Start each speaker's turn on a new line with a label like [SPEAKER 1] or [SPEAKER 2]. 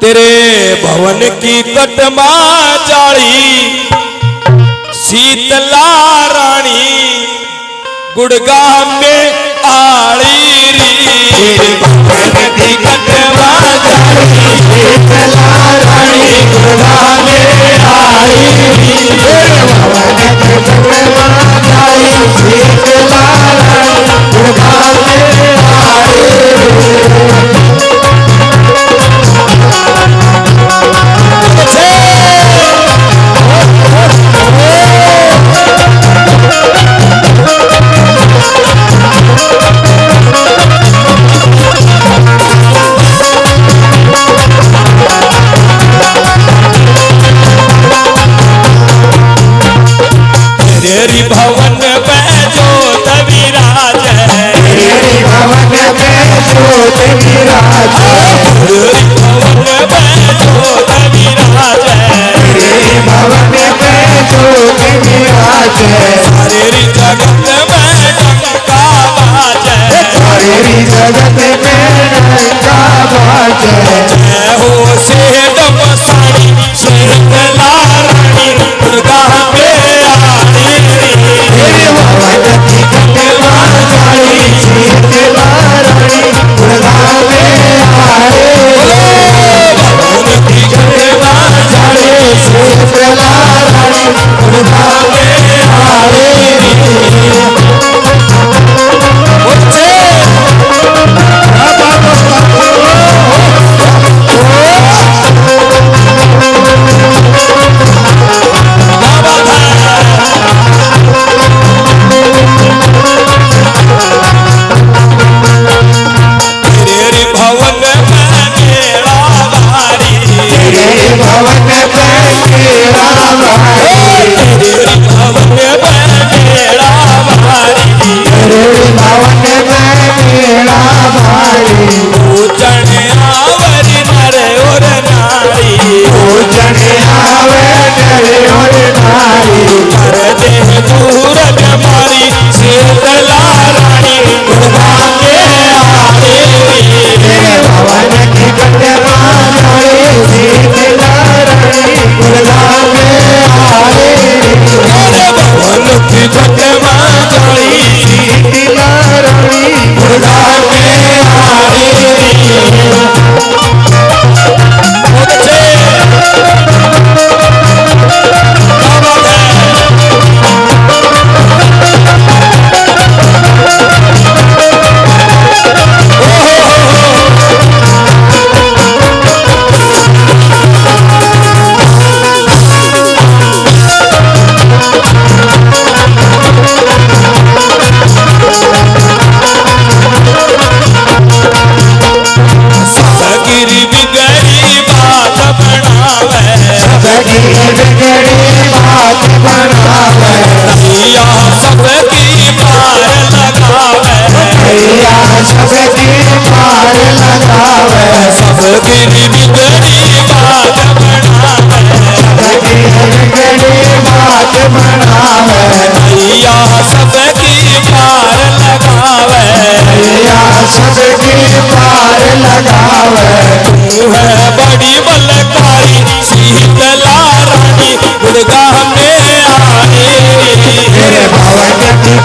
[SPEAKER 1] तेरे भवन की कटमा जाली शीतला रानी गुड़गांव में आड़ी री। तेरे भवन की कटमा जाली शीतला रानी गुड़गांव में आड़ी री। तेरे भवन की कटमा जाली शीतला रानी गुड़गांव में आड़ी री। तेरी भवन में जोत विराज है, तेरी भवन में जोत विराज है, तेरी भवन में जोत विराज है, तेरी भवन में जोत विराज है। सारी जगत में डंका बाज है, सारी जगत में डंका बाज है। जय हो सेठ मसानी शीतला रानी गुड़गांव में आड़ी। तेरे भवन की कटमा जाली शीतला रानी गुड़गांव में आड़ी। भवन की कटमा जाली शीतला रानी गुड़गांव में आड़ी। बड़ी बलकारी शीतला रानी गुड़गांव में आड़ी। तेरे भवन की